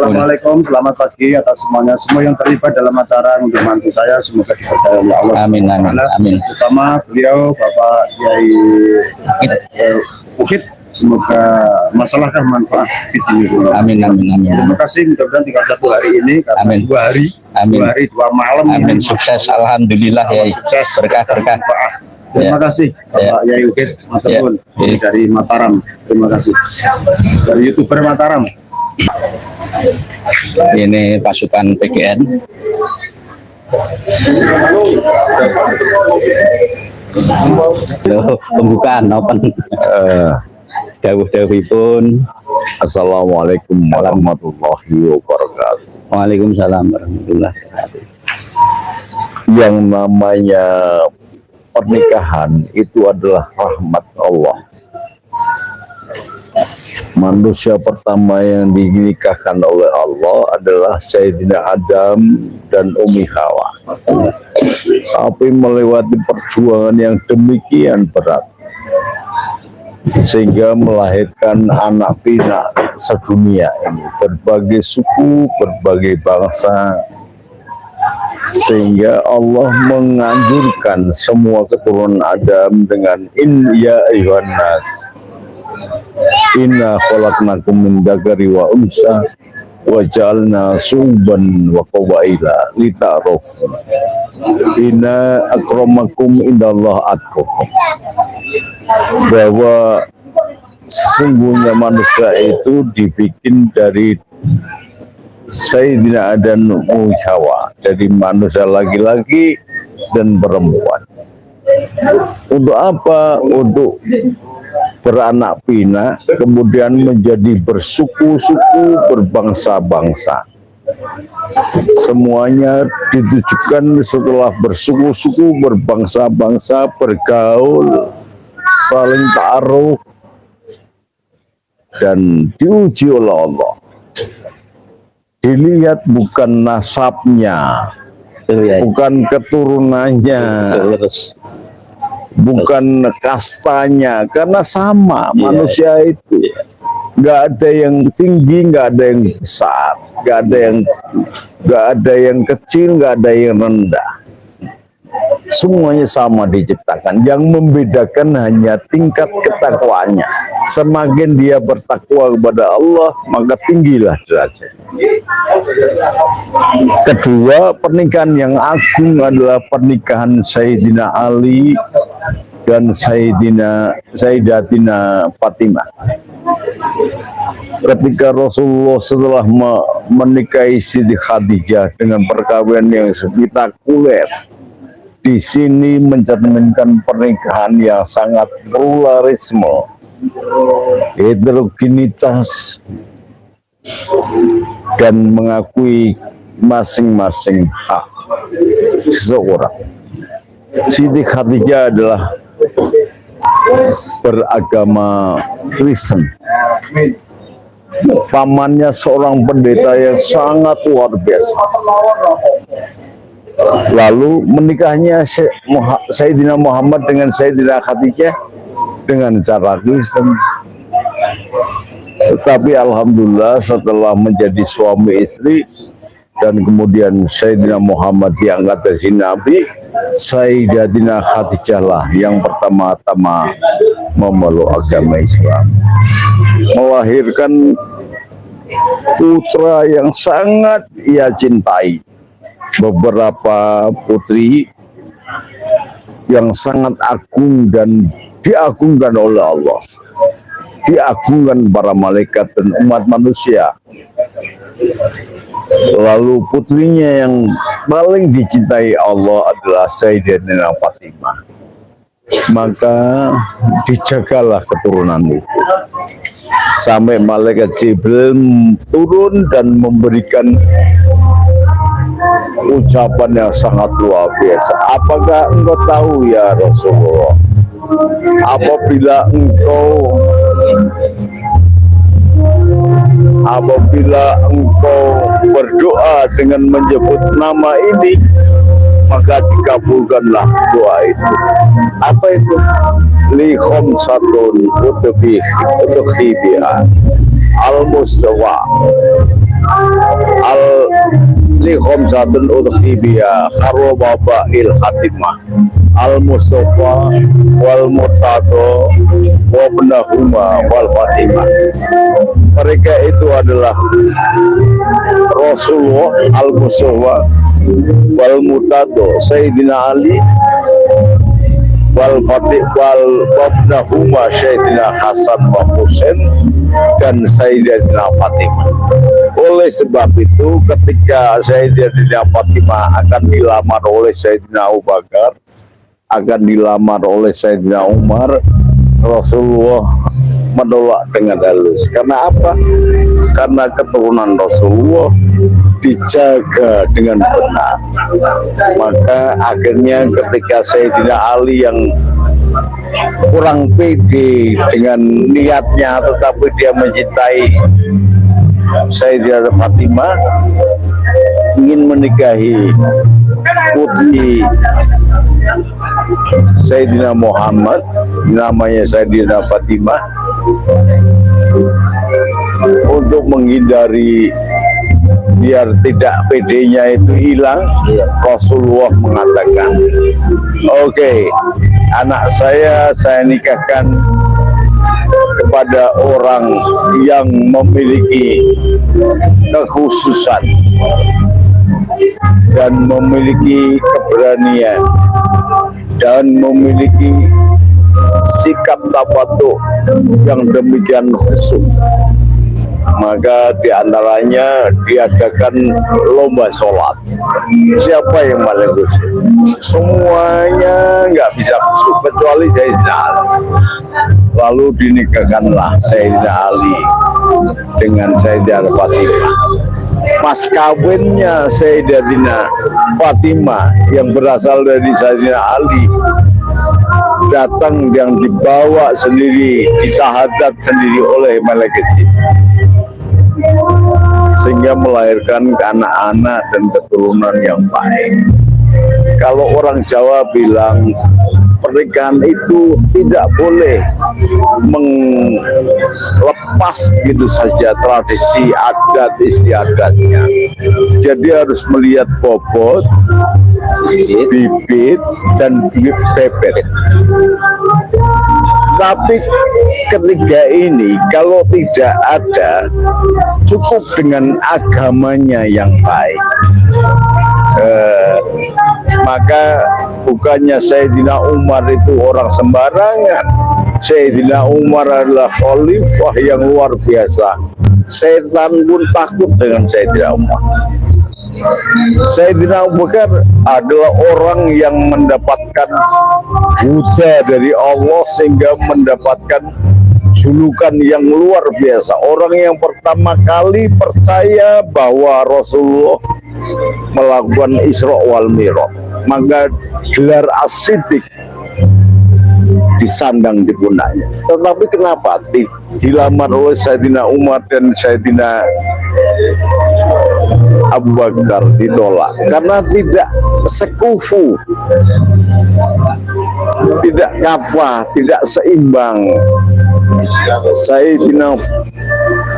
Assalamualaikum, selamat pagi atas semuanya, semua yang terlibat dalam acara untuk mantu saya, semoga diberkahi oleh Allah. Amin, amin, amin. Terutama beliau Bapak Kiai Ukit, semoga masalahkah manfaat ini. Amin, amin, amin. Terima kasih, mudah-mudahan tinggal 1 hari ini, karena amin. 2 hari, amin. 2 hari 2 malam. Amin, ini. sukses, alhamdulillah ya. Sukses, berkah. Terima kasih Bapak Yai Ukit Matepun dari Mataram. Terima kasih dari YouTuber Mataram. Ini pasukan PGN. Pembukaan open. Dawuh-dawuhipun. Assalamualaikum warahmatullahi wabarakatuh. Waalaikumsalam warahmatullahi wabarakatuh. Yang namanya pernikahan itu adalah rahmat Allah. Manusia pertama yang dinikahkan oleh Allah adalah Sayyidina Adam dan Umi Hawa. Tapi melewati perjuangan yang demikian berat, sehingga melahirkan anak pinak sedunia ini, berbagai suku, berbagai bangsa, sehingga Allah menganjurkan semua keturunan Adam dengan ya ayyuhan nas inna khalaqnakum min dzakari wa unsa wa ja'alna syu'ban wa qabaila lita'arafu inna akramakum indallahi atqakum, bahwa sesungguhnya manusia itu dibikin dari Sayyidina Adam dan Hawa, dari manusia laki-laki dan perempuan. Untuk apa? Untuk beranak pinak, kemudian menjadi bersuku-suku, berbangsa-bangsa. Semuanya ditujukan setelah bersuku-suku, berbangsa-bangsa, bergaul, saling ta'aruf, dan diuji oleh Allah. Dilihat bukan nasabnya, bukan keturunannya, bukan kastanya, karena sama manusia itu. Nggak ada yang tinggi, nggak ada yang besar, nggak ada yang kecil, nggak ada yang rendah. Semuanya sama diciptakan. Yang membedakan hanya tingkat ketakwaannya. Semakin dia bertakwa kepada Allah, maka tinggilah derajat. Kedua, pernikahan yang agung adalah pernikahan Sayyidina Ali dan Sayyidatina Fatimah. Ketika Rasulullah setelah menikahi Siti Khadijah dengan perkawinan yang spektakuler, di sini mencerminkan pernikahan yang sangat pluralisme, heterogenitas, dan mengakui masing-masing hak seseorang. Siti Khadijah adalah beragama Kristen. Pamannya seorang pendeta yang sangat luar biasa. Lalu menikahnya Sayyidina Muhammad dengan Sayyidina Khadijah dengan cara Kristen. Tetapi alhamdulillah setelah menjadi suami istri dan kemudian Sayyidina Muhammad diangkat jadi Nabi, Sayyidatina Khadijah lah yang pertama-tama memeluk agama Islam, melahirkan putra yang sangat ia cintai. Beberapa putri yang sangat agung dan diagungkan oleh Allah, diagungkan para malaikat dan umat manusia. Lalu putrinya yang paling dicintai Allah adalah Sayyidatina Fatimah. Maka dijagalah keturunan itu sampai malaikat Jibril turun dan memberikan ucapan yang sangat luar biasa. Apakah engkau tahu ya Rasulullah, apabila engkau berdoa dengan menyebut nama ini, maka dikabulkanlah doa itu. Apa itu? Li khamsatun utubi biha al-mustawa al li khamsatun udhibiyah kharu baba il khatimah al Mustafa wal Murtado wa benahuma wal Fatimah. Mereka itu adalah Rasulullah al Mustafa wal Murtado Sayyidina Ali wal Fatih wal benahuma Sayyidina Hasan wa Husain dan Sayyidina Fatimah. Oleh sebab itu ketika Sayyidina Fatimah akan dilamar oleh Sayyidina Abu Bakar, akan dilamar oleh Sayyidina Umar, Rasulullah menolak dengan halus. Karena apa? Karena keturunan Rasulullah dijaga dengan benar. Maka akhirnya ketika Sayyidina Ali yang kurang pede dengan niatnya, tetapi dia mencintai Sayyidah Fatimah, ingin menikahi putri Sayyidina Muhammad, namanya Sayyidina Fatimah, untuk menghindari biar tidak pedenya itu hilang, Rasulullah mengatakan, oke, anak saya nikahkan kepada orang yang memiliki kekhususan dan memiliki keberanian dan memiliki sikap tawadhu yang demikian khusyuk. Maka diantaranya diadakan lomba sholat. Siapa yang paling khusyuk? Semuanya nggak bisa khusyuk kecuali Sayyidina Ali. Lalu dinikahkanlah Sayyidina Ali dengan Sayyidah Fatimah. Mas kawinnya Sayyidatina Fatimah yang berasal dari Sayyidina Ali datang yang dibawa sendiri, disahadat sendiri oleh malaikat jin, sehingga melahirkan anak-anak dan keturunan yang baik. Kalau orang Jawa bilang pernikahan itu tidak boleh melepas gitu saja tradisi adat istiadatnya. Jadi harus melihat bobot, bibit, dan bebet. Tapi ketiga ini kalau tidak ada, cukup dengan agamanya yang baik. Maka bukannya Sayyidina Umar itu orang sembarangan. Sayyidina Umar adalah khalifah yang luar biasa. Setan pun takut dengan Sayyidina Umar. Sayyidina Abu Bakar adalah orang yang mendapatkan huja dari Allah sehingga mendapatkan julukan yang luar biasa. Orang yang pertama kali percaya bahwa Rasulullah melakukan Isra wal Mi'raj, maka gelar As-Siddiq disandang di pundaknya. Tetapi kenapa dilamar oleh Sayyidina Umar dan Sayyidina Abu Bakar ditolak? Karena tidak sekufu, tidak kafah, tidak seimbang. Sayyidina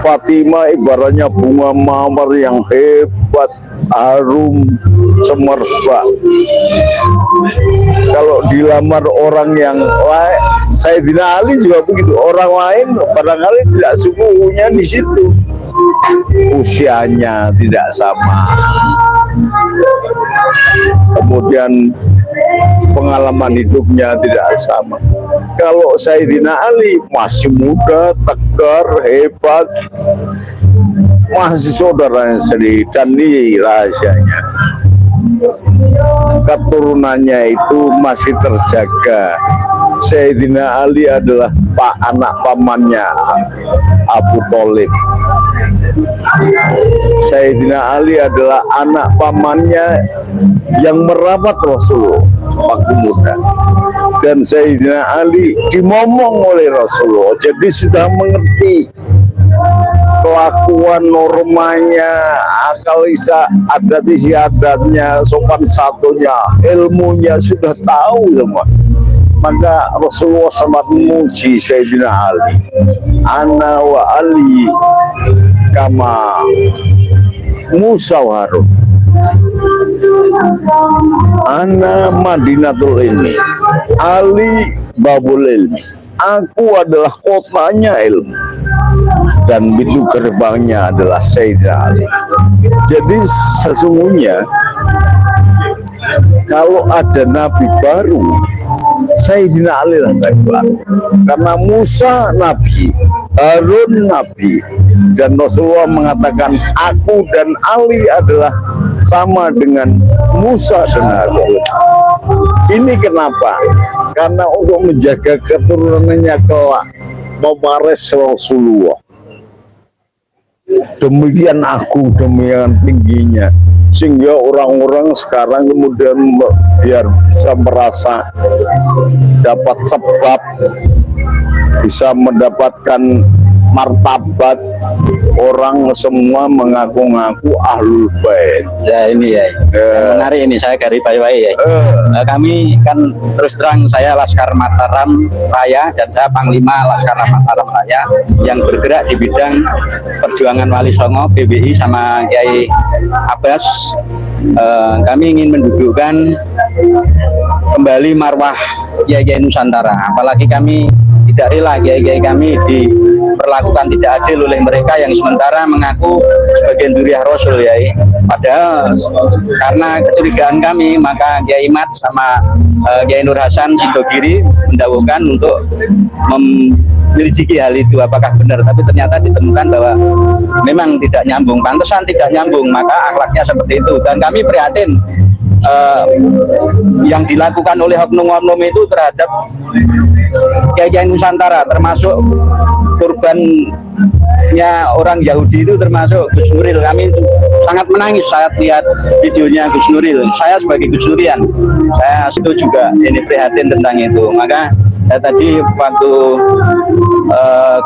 Fatimah ibaratnya bunga mawar yang hebat, harum, semerbak. Kalau dilamar orang yang lain, Sayyidina Ali juga begitu. Orang lain barangkali tidak sukunya di situ, usianya tidak sama, kemudian pengalaman hidupnya tidak sama. Kalau Sayyidina Ali masih muda, tegar, hebat, masih saudaranya sendiri, dan ini rahasianya, keturunannya itu masih terjaga. Sayyidina Ali adalah anak pamannya Abu Thalib. Sayyidina Ali adalah anak pamannya yang merawat Rasulullah waktu muda. Dan Sayyidina Ali dimomong oleh Rasulullah, jadi sudah mengerti kelakuan normanya, akal adat istiadatnya, sopan satunya, ilmunya sudah tahu semua. Maka Rasulullah sangat memuji Sayyidina Ali. Ana wa Ali kama Musa wa Harun. Ana Madinatul Ilmi, Ali Babul Ilmi. Aku adalah kotanya ilmu, dan pintu gerbangnya adalah Sayyidina Ali. Jadi sesungguhnya kalau ada nabi baru, Sayyidina Ali lah nabi baru. Karena Musa nabi, Harun nabi, dan Rasulullah mengatakan aku dan Ali adalah sama dengan Musa dan Harun. Ini kenapa? Karena untuk menjaga keturunannya kelak mewaris Rasulullah. Demikian agung, demikian tingginya, sehingga orang-orang sekarang kemudian biar bisa merasa dapat sebab, bisa mendapatkan martabat, orang semua mengaku-ngaku ahlul bait. Ya ini ya, yang menarik ini saya garis bawahi ya. Kami kan terus terang saya Laskar Mataram Raya dan saya Panglima Laskar Mataram Raya yang bergerak di bidang perjuangan Wali Songo, PBI sama Kiai Abbas. Kami ingin mendudukkan kembali marwah Kiai Nusantara, apalagi kami tidak rela kiai-kiai kami diperlakukan tidak adil oleh mereka yang sementara mengaku sebagai duriah Rasul ya. Padahal karena kecurigaan kami, maka Kiai Mat sama Kiai Nur Hasan Sidogiri mendawuhkan untuk menyelidiki hal itu apakah benar, tapi ternyata ditemukan bahwa memang tidak nyambung, pantesan tidak nyambung, maka akhlaknya seperti itu. Dan kami prihatin yang dilakukan oleh oknum-oknum itu terhadap Kiai Nusantara, termasuk korbannya orang Yahudi itu termasuk Gus Nuril. Kami sangat menangis saat lihat videonya Gus Nuril. Saya sebagai Gus Nurian, saya itu juga ini prihatin tentang itu. Maka saya tadi waktu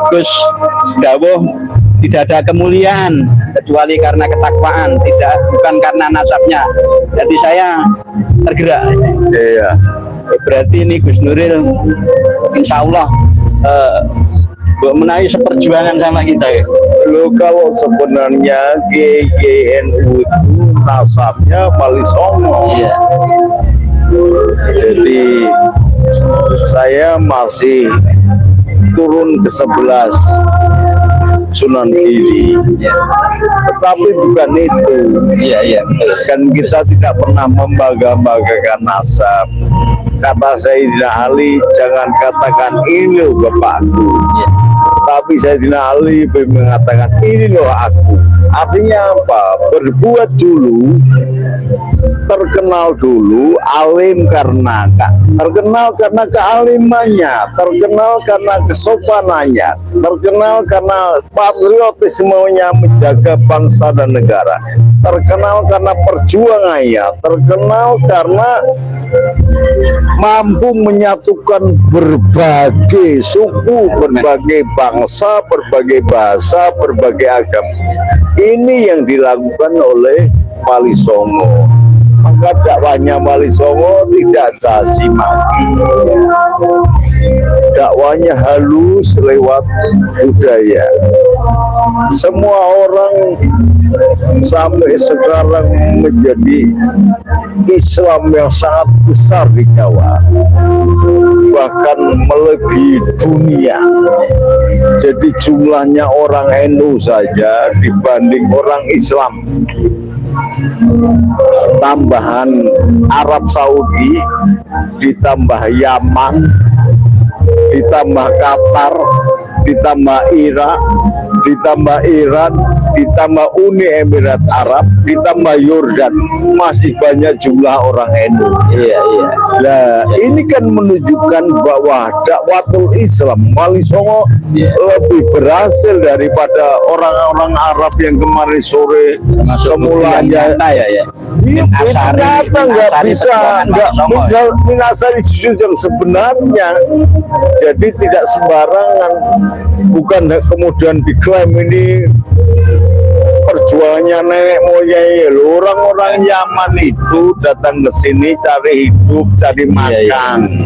Gus dawuh tidak ada kemuliaan kecuali karena ketakwaan, bukan karena nasabnya. Jadi saya tergerak. Iya. Berarti ini Gus Nuril insya Allah menaik seperjuangan sama kita ya. Lo kalau sebenarnya GGNU itu nasabnya Wali Songo. Iya. Jadi saya masih turun ke 11 Sunan Giri. Iya. Tetapi bukan itu. Iya. Kan kita tidak pernah membangga-banggakan nasab. Kata Sayyidina Ali, jangan katakan ini loh bapakku. Iya. Tapi Sayyidina Ali mengatakan ini loh aku. Artinya apa? Berbuat dulu, terkenal dulu, alim karena terkenal karena kealimannya, terkenal karena kesopanannya, terkenal karena patriotismenya menjaga bangsa dan negara, terkenal karena perjuangannya, terkenal karena mampu menyatukan berbagai suku, berbagai bangsa, berbagai bahasa, berbagai agama. Ini yang dilakukan oleh Wali Songo. Maka dakwahnya Wali Songo tidak caci maki, dakwanya halus lewat budaya. Semua orang sampai sekarang menjadi Islam yang sangat besar di Jawa, bahkan melebihi dunia. Jadi jumlahnya orang NU saja dibanding orang Islam, tambahan Arab Saudi, ditambah Yaman, ditambah Qatar, ditambah Irak, ditambah Iran, ditambah Uni Emirat Arab, ditambah Yordan, masih banyak jumlah orang NU. Iya. Nah, ini kan menunjukkan bahwa dakwatul Islam Wali Songo lebih berhasil daripada orang-orang Arab yang kemarin sore semulanya. Iya, ternyata nggak bisa minasari jujur yang sebenarnya. Jadi tidak sembarangan, bukan kemudian diklaim ini perjuangannya nenek moyang. Orang-orang Yaman itu datang ke sini cari hidup, cari makan.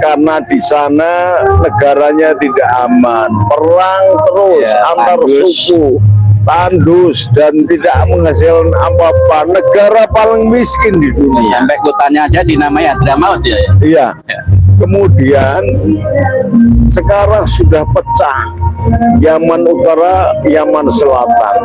Karena di sana negaranya tidak aman, perang terus antar suku. tandus dan tidak menghasilkan apa-apa, negara paling miskin di dunia. Sampai kotanya aja dinamai Hadramaut ya. Iya. Kemudian sekarang sudah pecah, Yaman Utara, Yaman Selatan.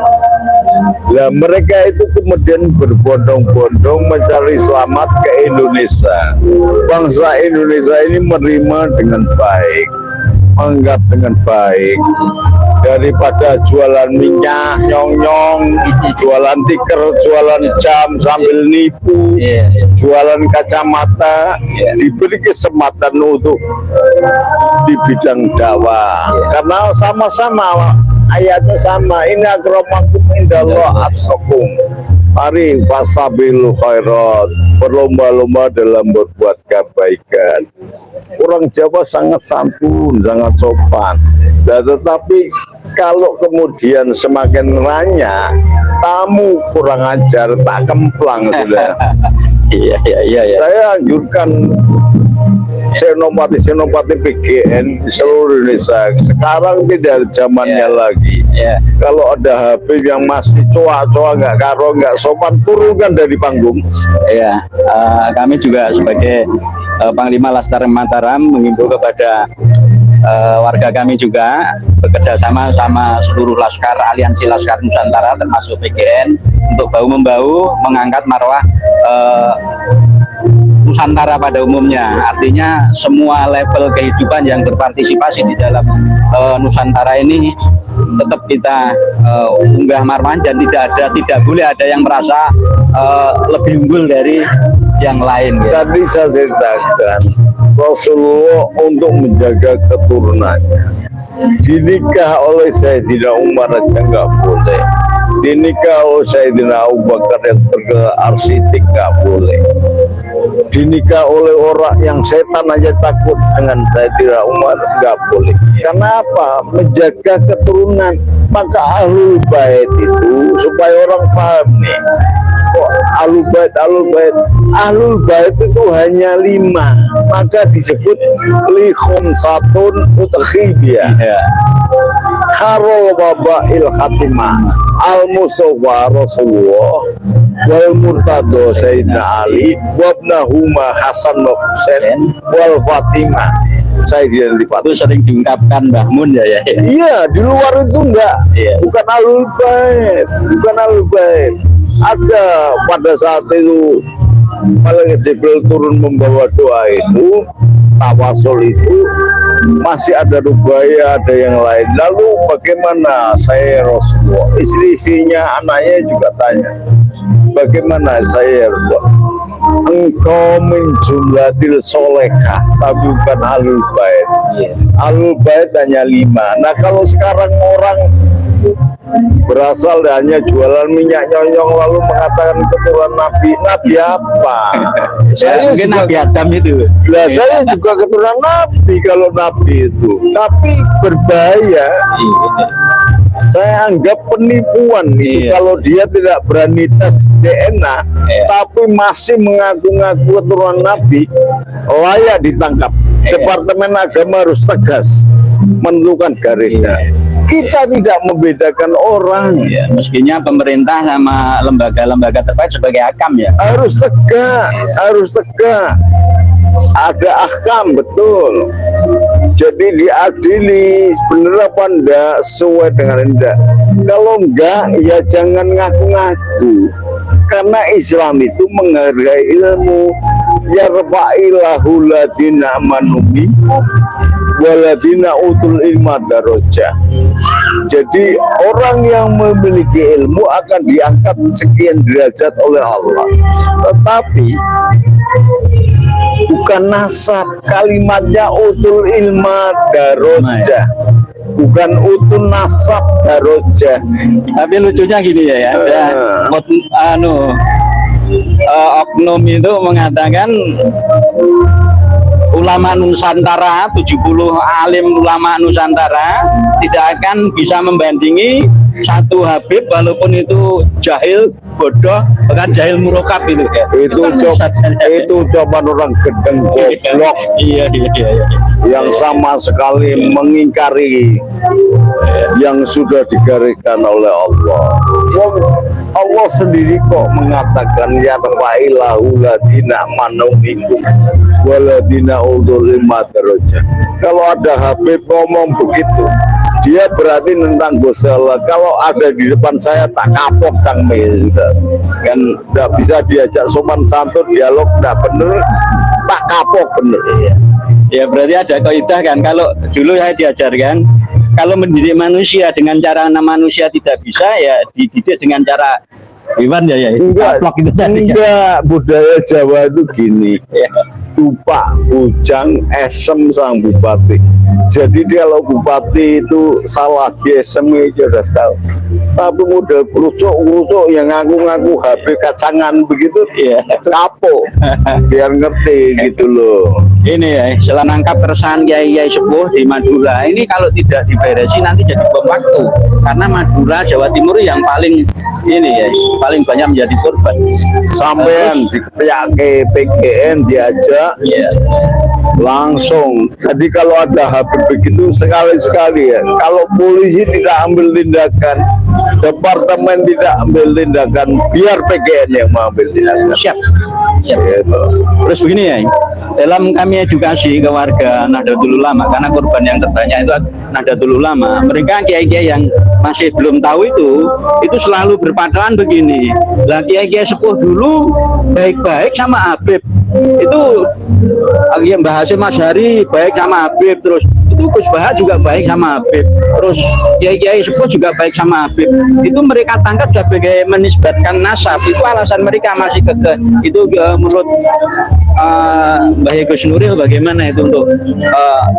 Nah, mereka itu kemudian berbondong-bondong mencari selamat ke Indonesia. Bangsa Indonesia ini menerima dengan baik, menganggap dengan baik. Daripada jualan minyak nyong-nyong, jualan tiker, jualan jam sambil nipu, jualan kacamata, diberi kesempatan untuk di bidang dakwah. Karena sama-sama ayatnya sama, ini akramakum indallah atqakum. Mari fasabilu khairat, berlomba-lomba dalam berbuat kebaikan. Orang Jawa sangat santun, sangat sopan. Nah, tetapi kalau kemudian semakin ranya, tamu kurang ajar, tak kemplang sudah. Iya. Saya anjurkan senopati PGN di seluruh Indonesia. Sekarang tidak zamannya lagi. Kalau ada Habib yang masih coa-coa, nggak karo, nggak sopan, turunkan dari panggung. Iya, kami juga sebagai Panglima Laskar Mataram mengimbau kepada warga kami juga bekerja sama seluruh laskar, aliansi Laskar Nusantara termasuk PGN untuk bahu-membahu mengangkat marwah Nusantara pada umumnya. Artinya semua level kehidupan yang berpartisipasi di dalam Nusantara ini tetap kita unggah marwah, dan tidak boleh ada yang merasa lebih unggul dari yang lain. Ya. Tadi saya ceritakan Rasulullah untuk menjaga keturunannya dinikah oleh Sayyidina Umar aja nggak boleh, dinikah oleh Sayyidina Abu Bakar yang terkenal arsitek nggak boleh, dinikah oleh orang yang setan aja takut dengan Sayyidina Umar nggak boleh. Karena apa? Menjaga keturunan. Maka ahlul bait itu supaya orang paham nih, kok ahlul bait itu hanya 5, maka disebut li khomsatun utakhibiyah. Kharol wabail khatimah al mustafa Rasulullah wal murtado Sayyidina Ali wabnahuma Hasan wa Husain wal Fatimah Sayyidina Itu sering diungkapkan Mbah Mun ya. Iya, di luar itu enggak. Bukan ahlul bait. Ada pada saat itu Malaikat Jibril turun membawa doa itu, tawasul itu, masih ada Rubaya, ada yang lain. Lalu bagaimana saya Rasulullah? Istri-istrinya, anaknya juga tanya, bagaimana saya Rasulullah? Engkau menjumlatil solehah, tapi bukan ahlul bait. Ahlul bait hanya 5. Nah, kalau sekarang orang berasal hanya jualan minyak nyonyong lalu mengatakan keturunan Nabi apa? Saya mungkin juga, Nabi Adam itu. Nah, saya juga keturunan Nabi kalau Nabi itu, tapi berbahaya. Saya anggap penipuan itu kalau dia tidak berani tes DNA, tapi masih mengaku-ngaku keturunan Nabi, layak ditangkap. Departemen Agama harus tegas menentukan garisnya. Kita tidak membedakan orang. Mestinya pemerintah sama lembaga-lembaga terkait sebagai hakam ya. Harus tegak. Ada ahkam, betul. Jadi diadili benar apa enggak, sesuai dengan enggak. Kalau enggak, ya jangan ngaku-ngaku. Karena Islam itu menghargai ilmu. Yarfa'illahu ladina manumi waladina utul ilma darajah. Jadi orang yang memiliki ilmu akan diangkat sekian derajat oleh Allah. Tetapi bukan nasab, kalimatnya utul ilma darajah, bukan utul nasab darajah. Tapi lucunya gini ya, oknum itu mengatakan ulama Nusantara, 70 alim ulama Nusantara tidak akan bisa membandingi satu Habib walaupun itu jahil bodoh, bahkan jahil murokab itu ya. Itu coba orang gedeng goblok Iya. yang sama sekali mengingkari yang sudah digariskan oleh Allah. Allah sendiri kok mengatakan ya fa'ilahu ladina manumikum waladina ulul darajat. Kalau ada Habib ngomong begitu, dia berarti tentang gosela. Kalau ada di depan saya tak kapok cangmil kan, tidak bisa diajak sopan santun, dialog tidak bener, tak kapok bener. Ya berarti ada kaidah kan, kalau dulu saya diajarkan kalau mendidik manusia dengan cara manusia tidak bisa, ya dididik dengan cara hewan ya. Enggak, gitu tadi, enggak. Budaya Jawa itu gini, tupak, bujang, esem sang bupati. Jadi kalau bupati itu salah, dia esem aja udah tahu. Tapi model kerucuk yang ngaku-ngaku HP kacangan begitu, kapok, biar ngerti gitu loh. Ini ya, setelah nangkap keresahan kiai sepuh di Madura ini, kalau tidak diberesi nanti jadi bom waktu, karena Madura Jawa Timur yang paling ini ya, paling banyak menjadi korban. Sampean dikepiake PGN diajak langsung. Jadi kalau ada HP begitu sekali-sekali ya, kalau polisi tidak ambil tindakan, departemen tidak ambil tindakan, biar PGN yang mengambil tindakan. Siap. Terus begini ya, dalam kami edukasi ke warga Nahdlatul Ulama, karena korban yang terbanyak itu Nahdlatul Ulama, mereka kiai-kiai yang masih belum tahu itu selalu berpatokan begini. Lah kiai-kiai sepuh dulu baik-baik sama Habib, itu yang Mbah Hasyim Asy'ari baik sama Habib, terus itu Gus Baha juga baik sama Habib, terus kiai-kiai sepuh juga baik sama Habib. Itu mereka tangkap sebagai menisbatkan nasab. Itu alasan mereka masih kekeh. Itu menurut Mbah Gus Nuril bagaimana itu untuk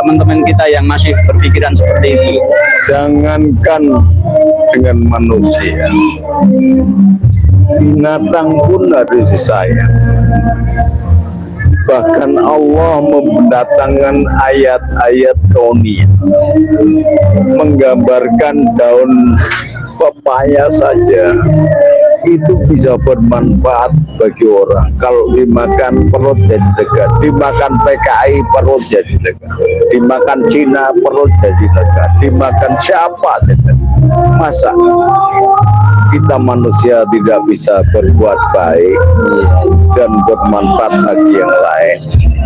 teman-teman kita yang masih berpikiran seperti itu? Jangankan dengan manusia, binatang pun harus disayang. Bahkan Allah mendatangkan ayat-ayat kauniyah menggambarkan daun pepaya saja itu bisa bermanfaat bagi orang. Kalau dimakan perut jadi lega, dimakan PKI perut jadi lega, dimakan Cina perut jadi lega, dimakan siapa saja. Masa kita manusia tidak bisa berbuat baik dan bermanfaat bagi yang lain?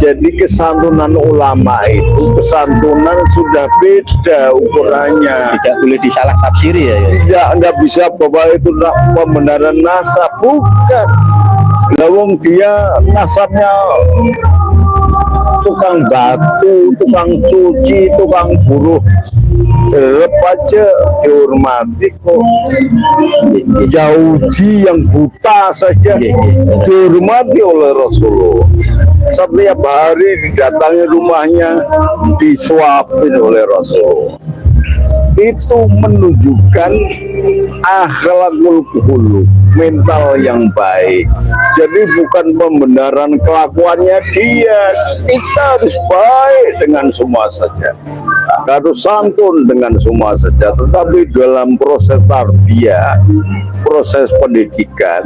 Jadi kesantunan ulama itu, kesantunan sudah beda ukurannya. Tidak boleh disalah tafsiri ya. Tidak bisa bahwa itu pembenaran nasab, bukan. Lawang dia nasabnya tukang batu, tukang cuci, tukang buruh, serep aja dihormati kok. Yahudi yang buta saja dihormati oleh Rasulullah. Setiap hari didatangi rumahnya, disuapin oleh Rasulullah. Itu menunjukkan akhlakul khuluq, mental yang baik. Jadi bukan pembenaran kelakuannya dia, kita harus baik dengan semua saja, harus santun dengan semua saja. Tetapi dalam proses tarbiyah, proses pendidikan,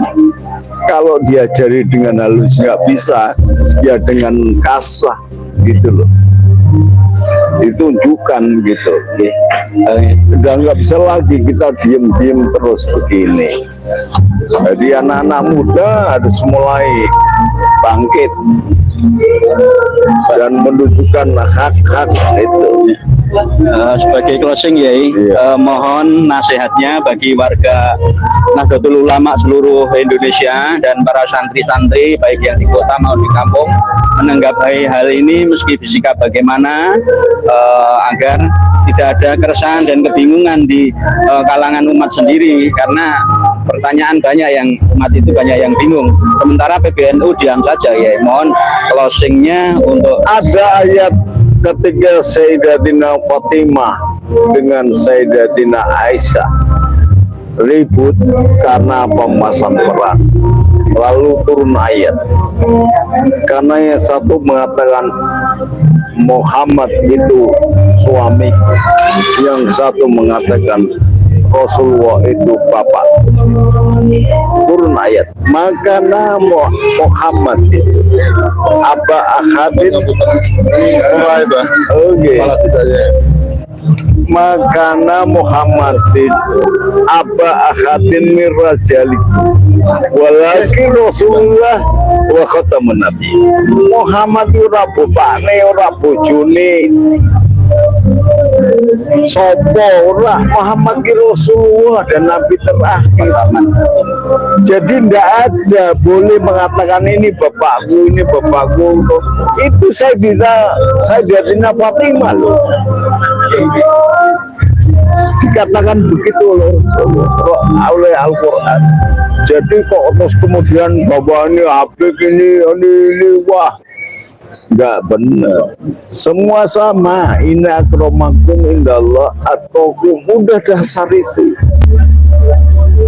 kalau diajari dengan halus nggak bisa, ya dengan kasar gitu loh, ditunjukkan gitu. Udah nggak bisa lagi kita diem-diem terus begini. Jadi anak-anak muda harus mulai bangkit dan menunjukkan hak-hak itu. Sebagai closing ya, mohon nasihatnya bagi warga Nahdlatul Ulama seluruh Indonesia dan para santri-santri baik yang di kota maupun di kampung menanggapi hal ini, meski bersikap bagaimana agar tidak ada keresahan dan kebingungan di kalangan umat sendiri, karena pertanyaan banyak yang umat itu banyak yang bingung. Sementara PBNU diam saja ya. Mohon closingnya untuk ada ayat ketika Sayyidatina Fatimah dengan Sayyidatina Aisyah ribut karena pemasan perang, lalu turun ayat karena yang satu mengatakan Muhammad itu suamiku, yang satu mengatakan Rasulullah itu bapak. Turun ayat. Maka nama Muhammad itu Aba Ahadin. Oke. Makana Muhammadin Aba Ahadin mirajalikum walakin Rasulullah wa khatamun nabi. Muhammad ora bapakne ora bojone sopo ora. Muhammad ki Rasulullah dan nabi terakhir. Jadi tidak ada boleh mengatakan ini bapakku, ini bapakku. Itu Sayyidatina Fatimah loh. Dikatakan begitu oleh Al-Quran. Jadi kok terus kemudian bahwa ini Habib ini wah, nggak benar. Semua sama. Inna akramakum indallah atqakum. Udah dasar itu.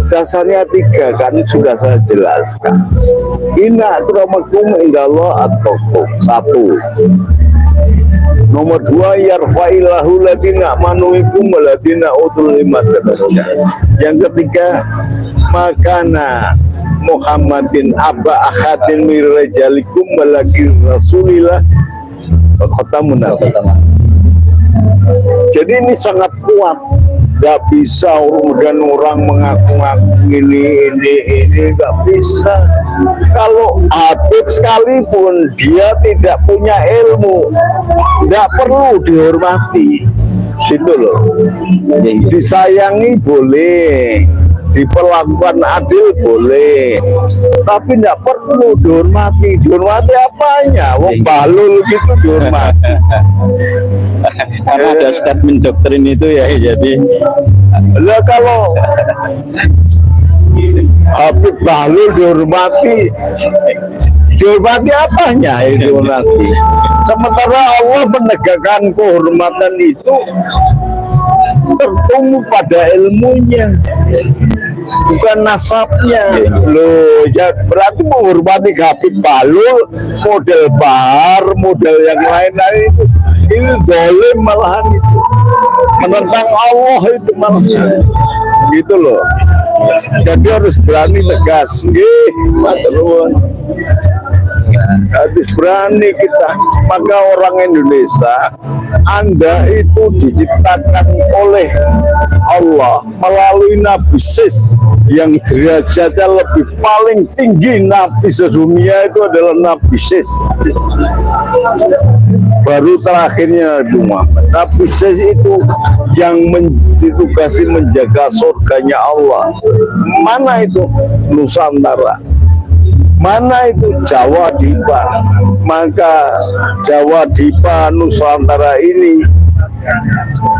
Dasarnya 3 kan sudah saya jelaskan. Inna akramakum indallah atqakum. 1. Nomor 2, yarfa'illahu ladina manuikum waladina utul ilma darajat. Yang ketiga, makana Muhammadin aba ahadin mirajalikum walaki rasulillah khatamun nabi. Jadi ini sangat kuat. Gak bisa kemudian orang mengaku-ngaku ini gak bisa. Kalau Habib sekalipun dia tidak punya ilmu, gak perlu dihormati. Itu loh. Disayangi boleh, diperlakukan adil boleh, tapi tidak perlu dihormati. Dihormati apanya? Wong balul gitu dihormati. Karena ada statement doktrin itu ya, jadi lah kalau Habib Bahlul dihormati apanya itu nanti? Sementara Allah menegakkan kehormatan itu tertumbuh pada ilmunya, bukan nasabnya. Loh, ya berarti menghormati Habib Bahlul, model Bahar, model yang lain-lain itu ini dolim malahan itu, menentang Allah itu malahan gitu loh. Jadi harus berani tegas, nggih, matur nuwun. Harus berani kita. Maka orang Indonesia, Anda itu diciptakan oleh Allah melalui Nabi Sis yang derajatnya lebih paling tinggi. Nabi sedunia itu adalah Nabi Sis. Baru terakhirnya Nabi Muhammad. Nabi Sis itu yang ditugasi menjaga surganya Allah. Mana itu? Nusantara. Mana itu? Jawa Dipa. Maka Jawa Dipa Nusantara ini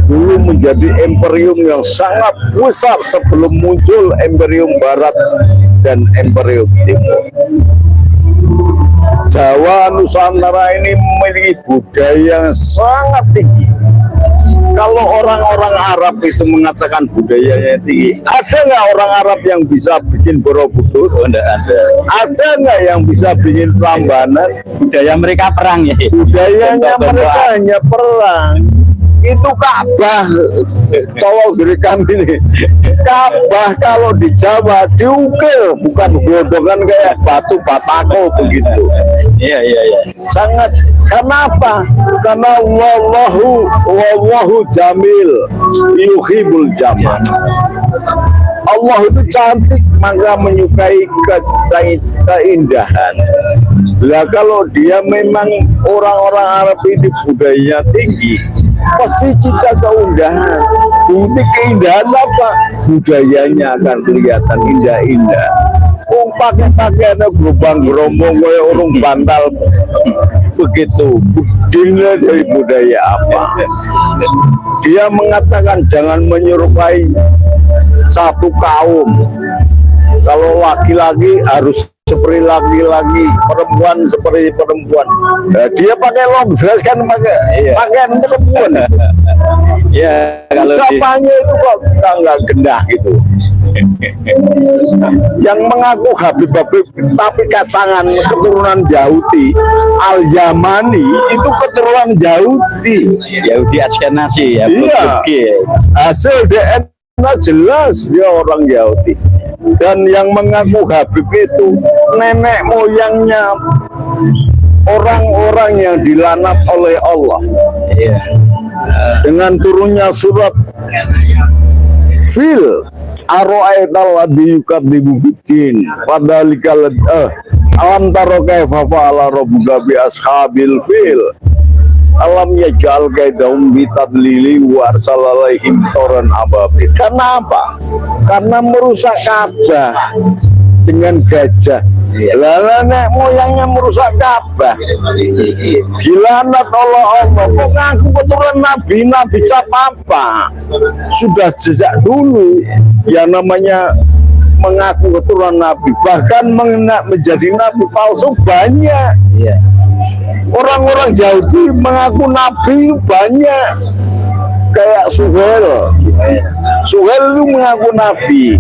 dulu menjadi imperium yang sangat besar sebelum muncul imperium Barat dan imperium Timur. Jawa Nusantara ini memiliki budaya yang sangat tinggi. Kalau orang-orang Arab itu mengatakan budayanya tinggi, ada nggak orang Arab yang bisa bikin Borobudur? oh, enggak ada. Ada nggak yang bisa bikin Prambanan? Budaya mereka perang ya. Budayanya mereka hanya perang. Itu Ka'bah, tolong berikan ini. Ka'bah kalau di Jawa diukir, bukan godongan kayak batu batako begitu. Iya. Sangat. Kenapa? Karena wallahu jamil yuhibbul jamal. Allah itu cantik, maka menyukai keindahan. Lah kalau dia memang orang-orang Arab ini budayanya tinggi, pasti cinta keindahan. Bukti keindahan apa? Budayanya akan kelihatan indah-indah. Pakai-pakaiannya gerobang-gerombong kayak orang bantal begitu. Dinilai dari budaya apa? Dia mengatakan jangan menyerupai satu kaum. Kalau laki-laki harus seperti laki-laki, perempuan seperti perempuan. Nah, dia pakai long dress kan pakaian perempuan. Ya, kalau ucapannya itu kok nggak gendah gitu. Yang mengaku Habib tapi kacangan keturunan Yahudi, Al-Yamani itu keturunan Yahudi. Yahudi Askenazi ya. Iya. Hasil DNA Nah, jelas dia orang Yahudi. Dan yang mengaku Habib itu nenek moyangnya orang-orang yang dilaknat oleh Allah. Iya. Dengan turunnya surat Fil Aro'aital ladzi yukadzibu biddin fadzalikal alam taro kaifa fa'ala rabbuka bi ashabil fil alam yaj'al kaidahum bi tadlili wa arsalaihim toran ababil. Karena apa? Karena merusak Ka'bah dengan gajah. Lah nenek moyangnya merusak Ka'bah. Dilaknat oleh Allah. Kok ngaku keturunan Nabi siapa apa? Sudah sejak dulu yang namanya mengaku keturunan Nabi, bahkan menjadi Nabi palsu banyak. Iya. Orang-orang Yahudi mengaku Nabi banyak, kayak Suhail. Suhail itu mengaku Nabi.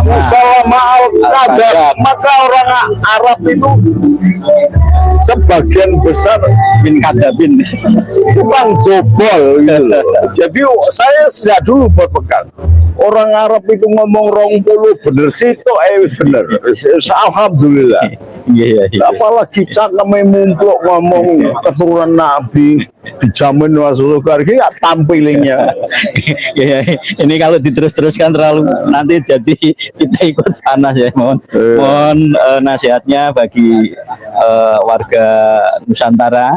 Musalama al-kadab. Maka orang Arab itu sebagian besar Bin kadabin. tukang dobol gitu loh. Jadi saya sejak dulu berpegang orang Arab itu ngomong 20 bener situ bener. Alhamdulillah. Iya. Apalagi cakeme mumplok ngomong keturunan Nabi dijamin masuk surga, ini nggak tampilnya. Ya, ini kalau diterus-teruskan terlalu nanti jadi kita ikut panas ya. Mohon nasihatnya bagi warga Nusantara.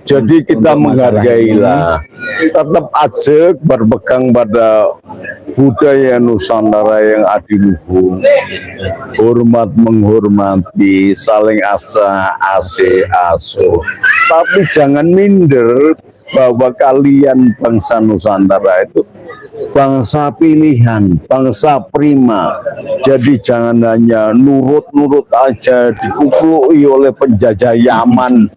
Jadi kita menghargailah, tetap aja berpegang pada budaya Nusantara yang adiluhung, hormat menghormati, saling asuh, tapi jangan minder bahwa kalian bangsa Nusantara itu bangsa pilihan, bangsa prima. Jadi jangan hanya nurut-nurut aja dikuplui oleh penjajah Yaman.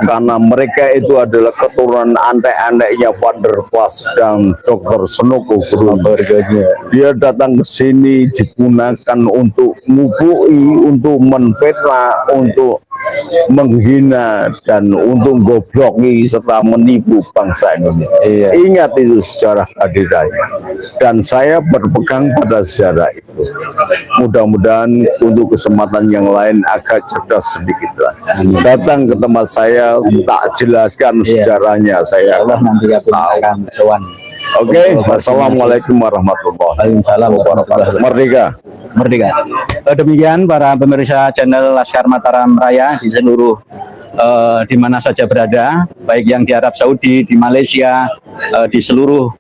Karena mereka itu adalah keturunan antek-anteknya Van der Plas dan Dr. Snoko Gruberganya. Dia datang ke sini digunakan untuk ngupui, untuk menfitnah, untuk menghina dan untuk gobloki serta menipu bangsa Indonesia. Iya. Ingat itu sejarah kehadirannya, dan saya berpegang pada sejarah itu. Mudah-mudahan untuk kesempatan yang lain agak cerdas sedikit lah. Datang ke tempat saya tak jelaskan sejarahnya, saya Allah nanti akan sowan. Oke, wassalamualaikum warahmatullahi wabarakatuh. Merdeka. Merdeka. Demikian para pemirsa channel Laskar Mataram Raya di seluruh di mana saja berada, baik yang di Arab Saudi, di Malaysia, di seluruh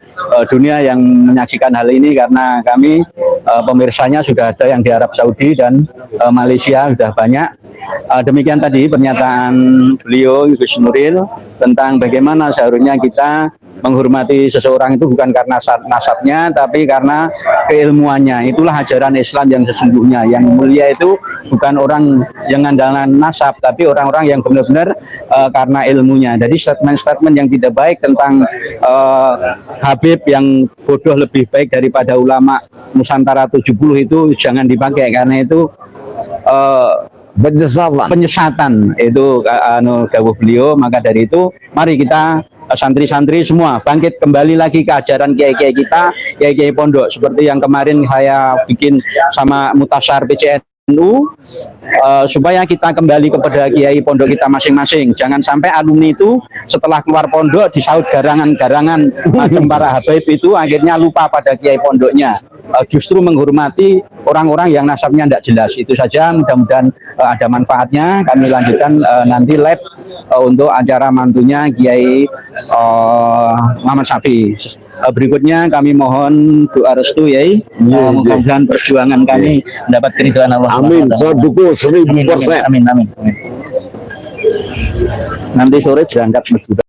dunia yang menyaksikan hal ini, karena kami pemirsanya sudah ada yang di Arab Saudi dan Malaysia sudah banyak. Demikian tadi pernyataan beliau Gus Nuril tentang bagaimana seharusnya kita menghormati seseorang itu bukan karena nasabnya, tapi karena keilmuannya. Itulah ajaran Islam yang sesungguhnya. Yang mulia itu bukan orang yang ngandalkan nasab, tapi orang-orang yang benar-benar karena ilmunya. Jadi statement-statement yang tidak baik tentang Habib yang bodoh lebih baik daripada ulama Nusantara 70 itu jangan dipakai, karena itu penyesatan itu gawuh beliau. Maka dari itu mari kita santri-santri semua bangkit kembali lagi ke ajaran kiai-kiai kita, kiai-kiai pondok, seperti yang kemarin saya bikin sama Mutasyar PCNU, supaya kita kembali kepada kiai pondok kita masing-masing. Jangan sampai alumni itu setelah keluar pondok disaut garangan-garangan macam para Habib itu, akhirnya lupa pada kiai pondoknya, justru menghormati orang-orang yang nasabnya tidak jelas. Itu saja, mudah-mudahan ada manfaatnya. Kami lanjutkan nanti live untuk acara mantunya Kiai Muhammad Syafi. Berikutnya kami mohon doa restu ya, mudah-mudahan perjuangan kami mendapat keridhaan Allah. Amin. Saya dukung 1000%. Amin. Nanti sore berangkat masjid.